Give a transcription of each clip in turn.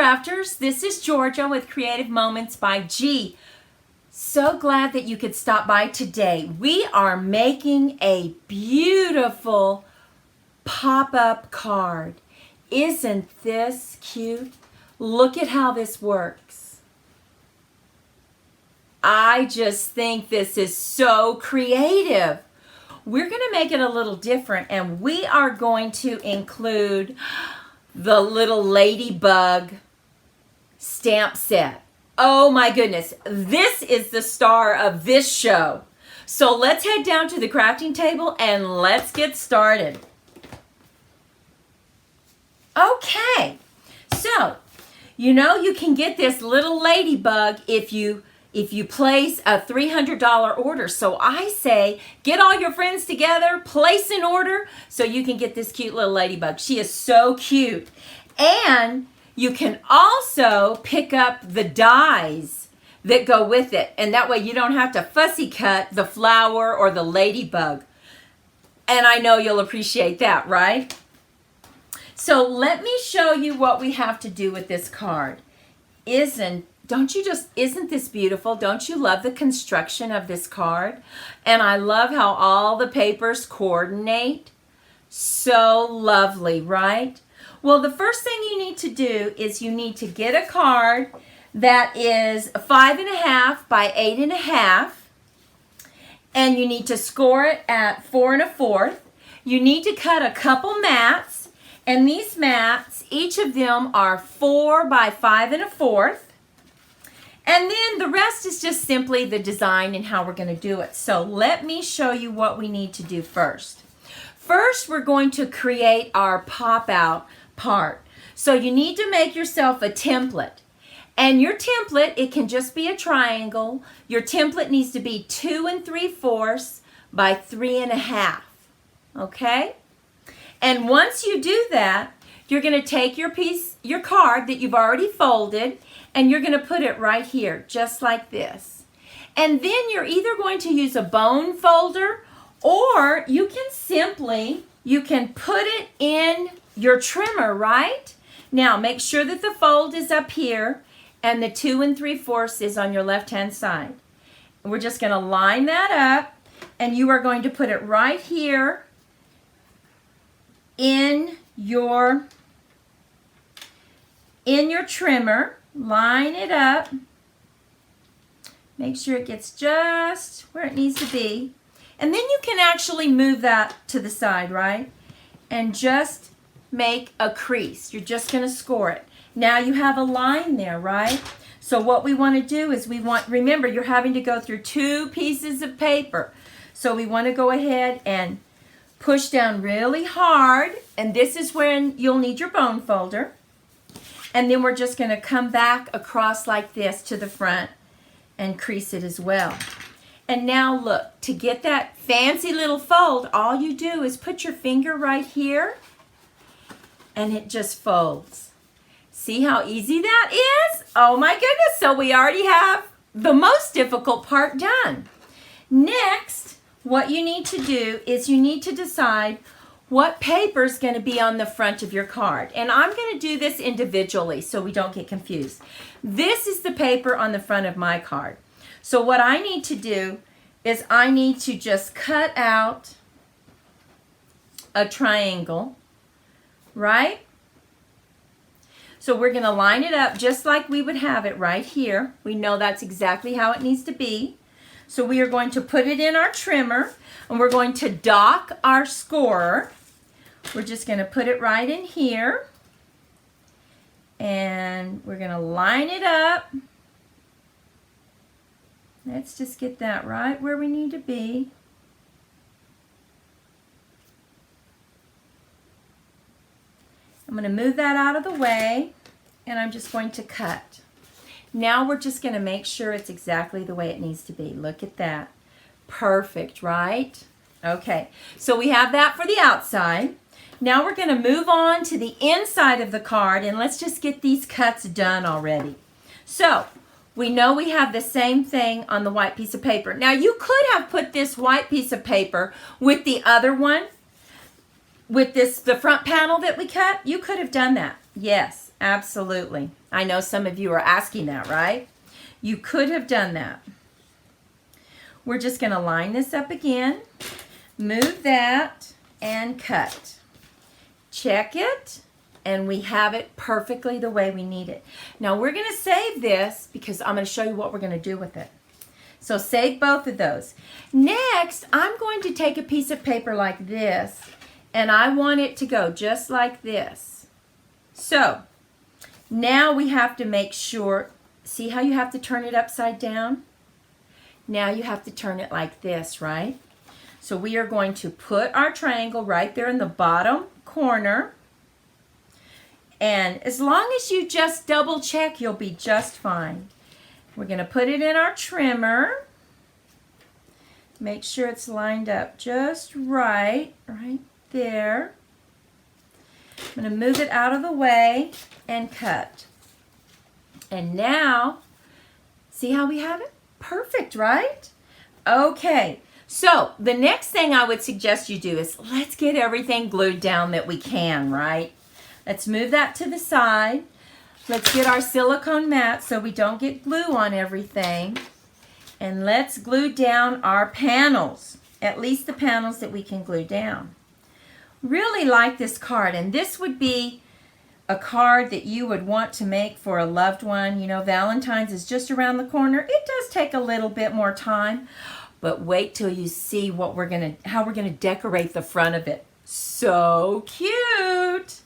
crafters, this is Georgia with Creative Moments by G. So glad that you could stop by today. We are making a beautiful pop-up card. Isn't this cute? Look at how this works. I just think this is so creative. We're going to make it a little different, and we are going to include the little ladybug stamp set. Oh my goodness, this is the star of this show. So let's head down to the crafting table and let's get started. Okay, so you can get this little ladybug if you place a $300 order. So I say get all your friends together, place an order so you can get this cute little ladybug. She is so cute. And you can also pick up the dies that go with it. And that way you don't have to fussy cut the flower or the ladybug. And I know you'll appreciate that, right? So let me show you what we have to do with this card. Isn't this beautiful? Don't you love the construction of this card? And I love how all the papers coordinate. So lovely, right? Well, the first thing you need to do is you need to get a card that is 5.5 by 8.5, and you need to score it at 4 1/4. You need to cut a couple mats, and these mats, each of them are 4 by 5 1/4. And then the rest is just simply the design and how we're going to do it. So let me show you what we need to do first. First, we're going to create our pop-out part. So you need to make yourself a template. And your template, it can just be a triangle. Your template needs to be 2 3/4 by 3.5. Okay? And once you do that, you're going to take your card that you've already folded, and you're going to put it right here, just like this. And then you're either going to use a bone folder, or you can put it in your trimmer, right? Now, make sure that the fold is up here, and the 2 3/4 is on your left-hand side. We're just going to line that up, and you are going to put it right here in your trimmer. Line it up. Make sure it gets just where it needs to be. And then you can actually move that to the side, right? And just make a crease. You're just going to score it. Now you have a line there, right? So what we want to do is remember, you're having to go through 2 pieces of paper. So we want to go ahead and push down really hard. And this is when you'll need your bone folder. And then we're just going to come back across like this to the front and crease it as well. And now look, to get that fancy little fold, all you do is put your finger right here, and it just folds. See how easy that is? Oh my goodness, so we already have the most difficult part done. Next, what you need to do is you need to decide what paper is going to be on the front of your card. And I'm going to do this individually so we don't get confused. This is the paper on the front of my card. So what I need to do is I need to just cut out a triangle, right? So we're going to line it up just like we would have it right here. We know that's exactly how it needs to be. So we are going to put it in our trimmer, and we're going to dock our scorer. We're just going to put it right in here, and we're going to line it up. Let's just get that right where we need to be. I'm going to move that out of the way, and I'm just going to cut. Now we're just going to make sure it's exactly the way it needs to be. Look at that. Perfect, right? Okay, so we have that for the outside. Now we're going to move on to the inside of the card, and let's just get these cuts done already. So we know we have the same thing on the white piece of paper. Now you could have put this white piece of paper with the other one, with the front panel that we cut. You could have done that. Yes, Absolutely. I know some of you are asking that, right? You could have done that. We're just going to line this up again, move that, and cut. Check it, and we have it perfectly the way we need it. Now we're going to save this because I'm going to show you what we're going to do with it. So save both of those. Next, I'm going to take a piece of paper like this, and I want it to go just like this. So now we have to make sure, see how you have to turn it upside down? Now you have to turn it like this, right? So we are going to put our triangle right there in the bottom corner. And as long as you just double check, you'll be just fine. We're going to put it in our trimmer. Make sure it's lined up just right there. I'm going to move it out of the way and cut. And now, see how we have it? Perfect, right? Okay, so the next thing I would suggest you do is let's get everything glued down that we can, right? Let's move that to the side. Let's get our silicone mat so we don't get glue on everything. And let's glue down our panels, at least the panels that we can glue down. Really like this card, and this would be a card that you would want to make for a loved one. You know, Valentine's is just around the corner. It does take a little bit more time, but wait till you see what how we're gonna decorate the front of it. So cute.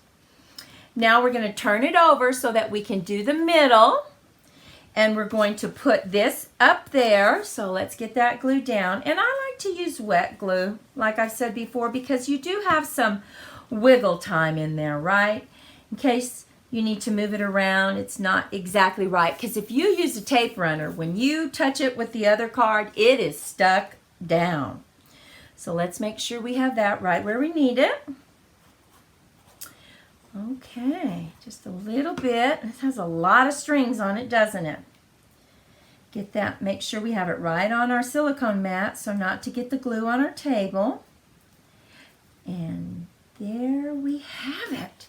Now we're gonna turn it over so that we can do the middle, and we're going to put this up there. So let's get that glued down. And I like to use wet glue, like I've said before, because you do have some wiggle time in there, right? In case you need to move it around, it's not exactly right. Because if you use a tape runner, when you touch it with the other card, it is stuck down. So let's make sure we have that right where we need it. Okay, just a little bit. This has a lot of strings on it, doesn't it? Get that, make sure we have it right on our silicone mat so not to get the glue on our table. And there we have it.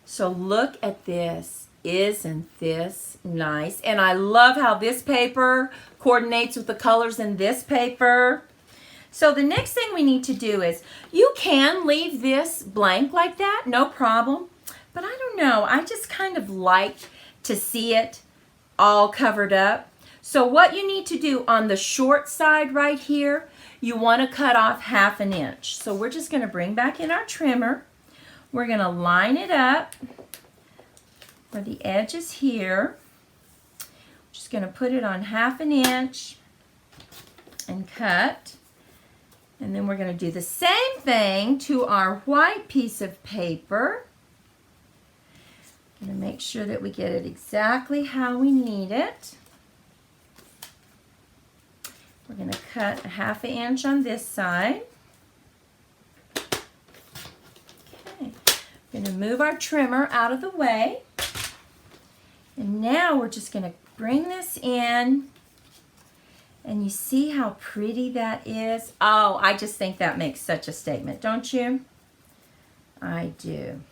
So look at this. Isn't this nice? And I love how this paper coordinates with the colors in this paper. So the next thing we need to do is, you can leave this blank like that, no problem. But I don't know, I just kind of like to see it all covered up. So what you need to do on the short side right here, you want to cut off 1/2 inch. So we're just going to bring back in our trimmer. We're going to line it up where the edge is here. Just going to put it on 1/2 inch and cut. And then we're going to do the same thing to our white piece of paper. Going to make sure that we get it exactly how we need it. We're going to cut 1/2 inch on this side. Okay. Going to move our trimmer out of the way. And now we're just going to bring this in. And you see how pretty that is? Oh, I just think that makes such a statement, don't you? I do.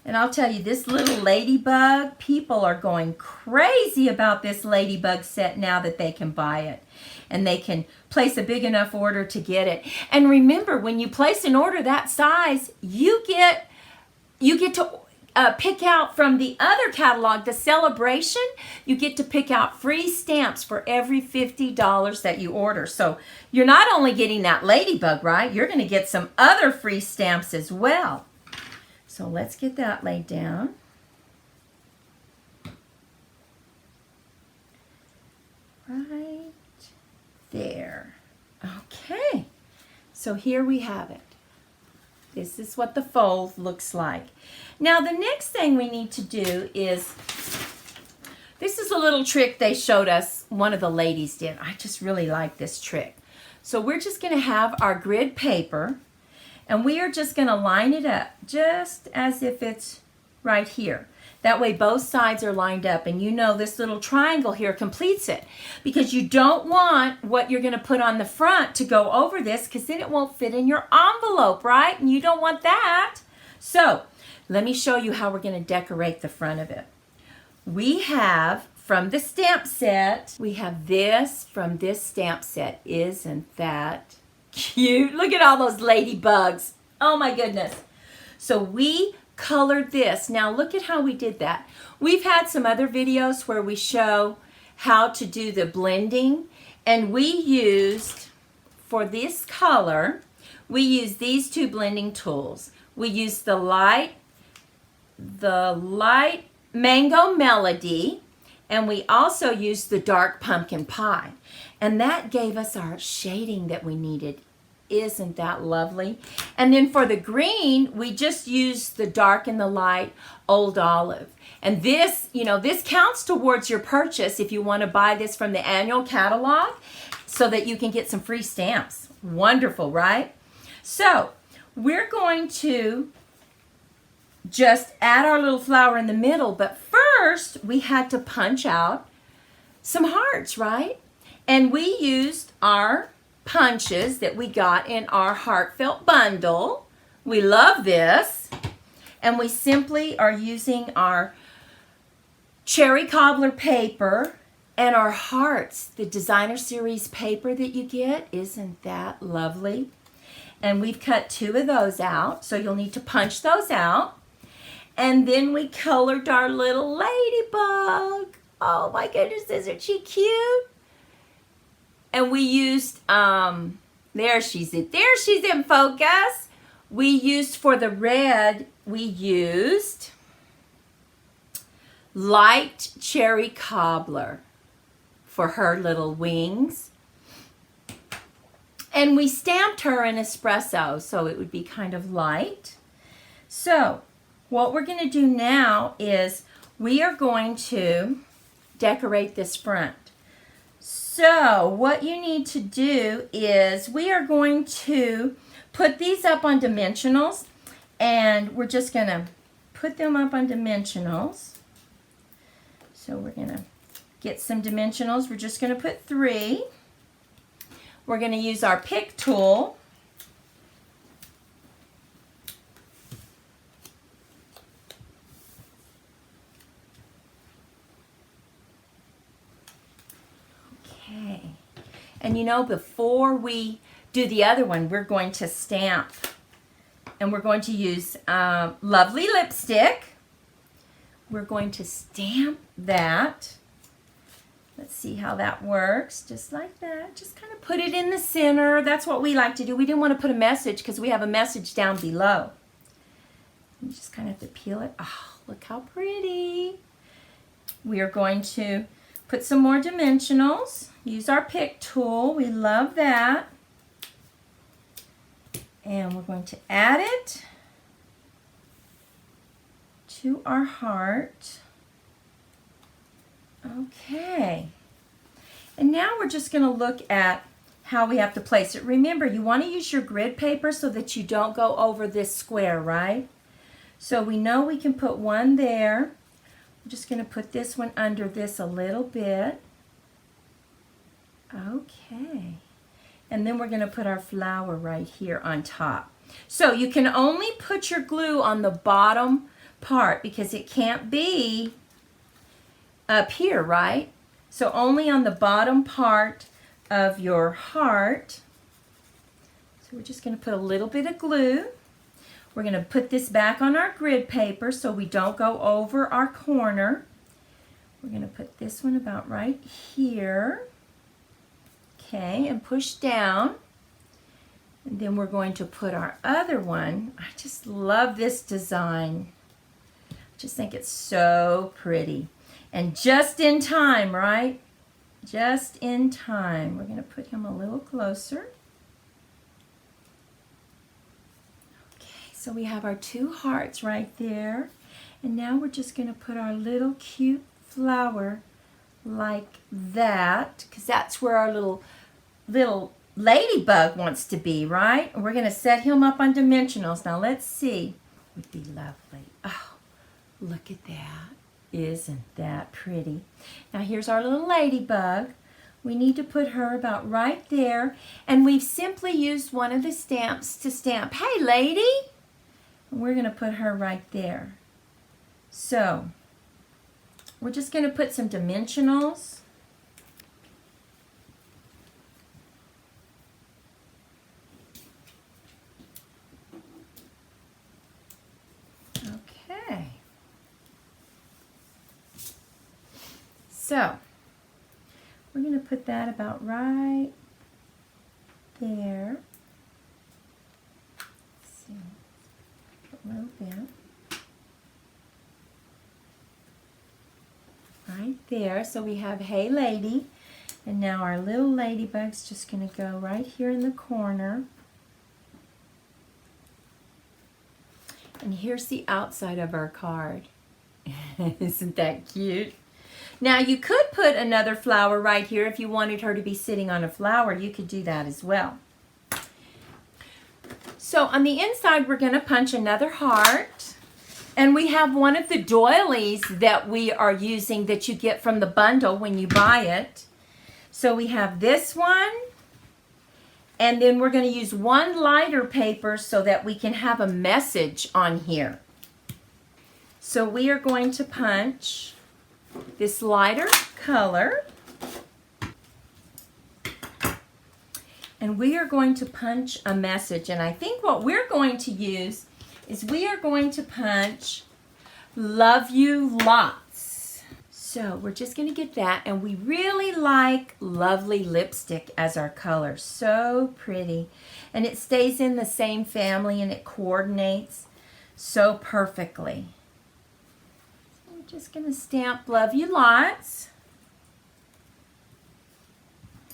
And I'll tell you, this little ladybug, people are going crazy about this ladybug set now that they can buy it. And they can place a big enough order to get it. And remember, when you place an order that size, you get to pick out from the other catalog, the Celebration, you get to pick out free stamps for every $50 that you order. So you're not only getting that ladybug, right? You're going to get some other free stamps as well. So let's get that laid down. Right there. Okay. So here we have it. This is what the fold looks like. Now the next thing we need to do is, this is a little trick they showed us, one of the ladies did. I just really like this trick. So we're just going to have our grid paper, and we are just going to line it up just as if it's right here. That way both sides are lined up, and you know this little triangle here completes it, because you don't want what you're going to put on the front to go over this, because then it won't fit in your envelope, right? And you don't want that. So let me show you how we're going to decorate the front of it. we have from the stamp set, we have this from this stamp set. Isn't that cute? Look at all those ladybugs. Oh my goodness. So we colored this. Now look at how we did that. We've had some other videos where we show how to do the blending, and we used, for this color, we used these two blending tools. We used the light Mango Melody, and we also used the dark Pumpkin Pie. And that gave us our shading that we needed. Isn't that lovely? And then for the green, we just used the dark and the light Old Olive. And this, you know, this counts towards your purchase if you want to buy this from the annual catalog so that you can get some free stamps. Wonderful, right? So we're going to just add our little flower in the middle, but first we had to punch out some hearts, right? And we used our punches that we got in our Heartfelt bundle. We love this. And we simply are using our cherry cobbler paper and our hearts, the designer series paper that you get. Isn't that lovely? And we've cut 2 of those out, so you'll need to punch those out. And then we colored our little ladybug. Oh my goodness, isn't she cute? And we used, there she's in focus. We used for the red, we used light cherry cobbler for her little wings. And we stamped her in espresso, so it would be kind of light. So what we're going to do now is we are going to decorate this front. So what you need to do is we are going to put these up on dimensionals, and we're just going to put them up on dimensionals. So we're going to get some dimensionals. We're just going to put 3. We're going to use our pick tool. Okay. And you know, before we do the other one, we're going to stamp. And we're going to use Lovely Lipstick. We're going to stamp that. Let's see how that works. Just like that. Just kind of put it in the center. That's what we like to do. We didn't want to put a message because we have a message down below. You just kind of have to peel it. Oh, look how pretty. We are going to put some more dimensionals. Use our pick tool. We love that. And we're going to add it to our heart. Okay. And now we're just going to look at how we have to place it. Remember, you want to use your grid paper so that you don't go over this square, right? So we know we can put one there. I'm just going to put this one under this a little bit. Okay. And then we're going to put our flower right here on top. So you can only put your glue on the bottom part because it can't be up here, right? So only on the bottom part of your heart. So we're just going to put a little bit of glue. We're going to put this back on our grid paper so we don't go over our corner. We're going to put this one about right here. Okay, and push down. And then we're going to put our other one. I just love this design. I just think it's so pretty. And just in time, right? Just in time. We're going to put him a little closer. Okay, so we have our 2 hearts right there. And now we're just going to put our little cute flower like that, because that's where our little ladybug wants to be, right? And we're going to set him up on dimensionals. Now let's see. Would be lovely. Oh, look at that. Isn't that pretty? Now here's our little ladybug. We need to put her about right there. And we've simply used one of the stamps to stamp, "Hey lady!" And we're going to put her right there. So we're just going to put some dimensionals. Okay. So, we're going to put that about right there. Let's see, a little bit. Right there. So we have Hey Lady. And now our little ladybug's just going to go right here in the corner. And here's the outside of our card. Isn't that cute? Now you could put another flower right here if you wanted her to be sitting on a flower. You could do that as well. So on the inside we're going to punch another heart. And we have one of the doilies that we are using that you get from the bundle when you buy it. So we have this one. And then we're going to use one lighter paper so that we can have a message on here. So we are going to punch this lighter color. And we are going to punch a message. And I think what we're going to use is we are going to punch Love You Lots. So we're just going to get that. And we really like Lovely Lipstick as our color. So pretty. And it stays in the same family and it coordinates so perfectly. So we're just going to stamp Love You Lots.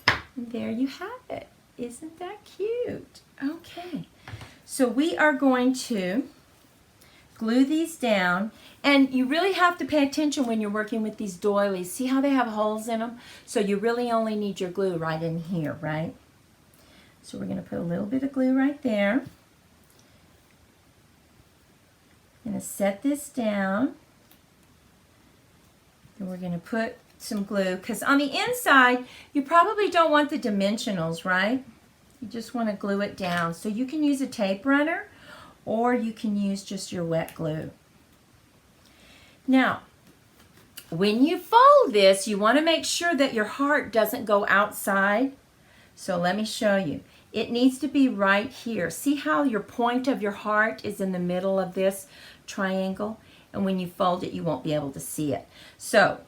And there you have it. Isn't that cute? Okay. So we are going to glue these down, and you really have to pay attention when you're working with these doilies. See how they have holes in them? So you really only need your glue right in here, right? So we're going to put a little bit of glue right there. I'm going to set this down. And we're going to put some glue, because on the inside, you probably don't want the dimensionals, right? You just want to glue it down. So you can use a tape runner or you can use just your wet glue. Now, when you fold this, you want to make sure that your heart doesn't go outside. So let me show you. It needs to be right here. See how your point of your heart is in the middle of this triangle? And when you fold it, you won't be able to see it. So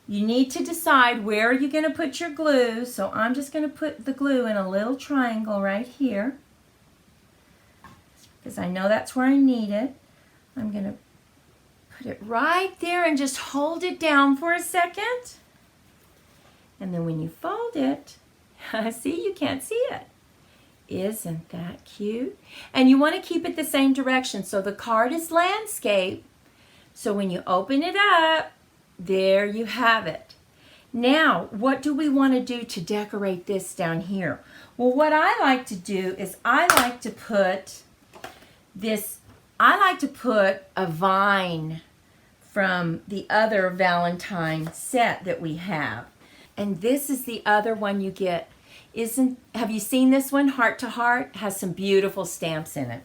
you need to decide where you're going to put your glue. So I'm just going to put the glue in a little triangle right here, because I know that's where I need it. I'm going to put it right there and just hold it down for a second. And then when you fold it, see, you can't see it. Isn't that cute? And you want to keep it the same direction. So the card is landscape. So when you open it up, there you have it. Now, what do we want to do to decorate this down here? Well, what I like to do is I like to put a vine from the other Valentine set that we have. And this is the other one you get. Have you seen this one? Heart to Heart has some beautiful stamps in it.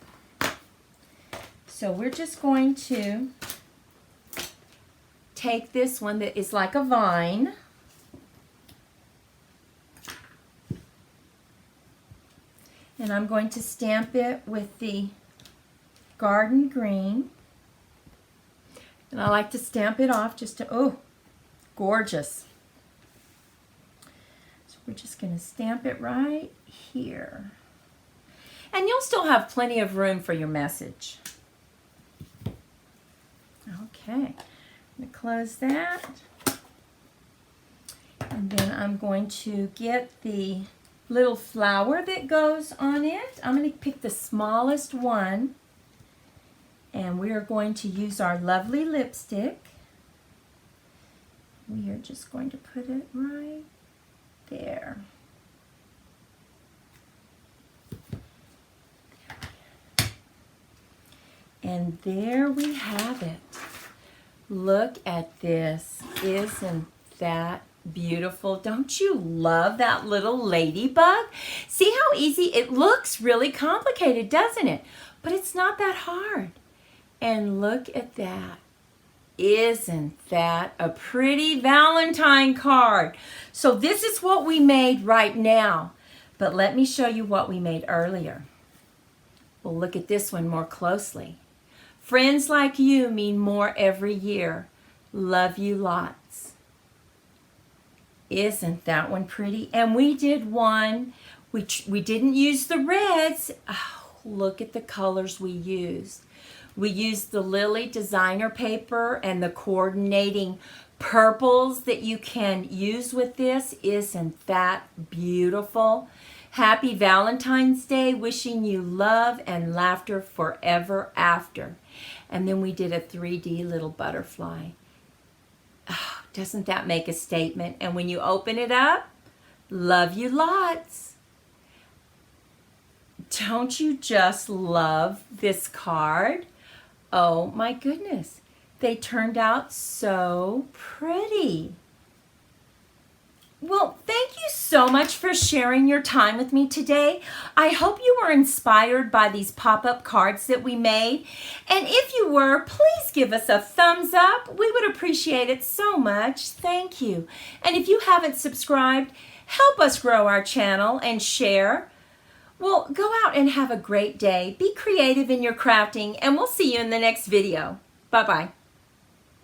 So we're just going to take this one that is like a vine. And I'm going to stamp it with the garden green. And I like to stamp it off just to, oh, gorgeous. So we're just going to stamp it right here. And you'll still have plenty of room for your message. Okay. I'm going to close that. And then I'm going to get the little flower that goes on it. I'm going to pick the smallest one. And we are going to use our lovely lipstick. We are just going to put it right there. And there we have it. Look at this. Isn't that beautiful? Don't you love that little ladybug? See how easy? It looks really complicated, doesn't it? But it's not that hard. And look at that. Isn't that a pretty Valentine card? So this is what we made right now. But let me show you what we made earlier. We'll look at this one more closely. Friends like you mean more every year. Love you lots. Isn't that one pretty? And we did one, we didn't use the reds. Oh, look at the colors we used. We used the Lily designer paper and the coordinating purples that you can use with this. Isn't that beautiful? Happy Valentine's Day, wishing you love and laughter forever after. And then we did a 3D little butterfly. Oh, doesn't that make a statement? And when you open it up, love you lots. Don't you just love this card? Oh my goodness, they turned out so pretty. Well, thank you so much for sharing your time with me today. I hope you were inspired by these pop-up cards that we made. And if you were, please give us a thumbs up. We would appreciate it so much. Thank you. And if you haven't subscribed, help us grow our channel and share. Well, go out and have a great day. Be creative in your crafting, and we'll see you in the next video. Bye-bye.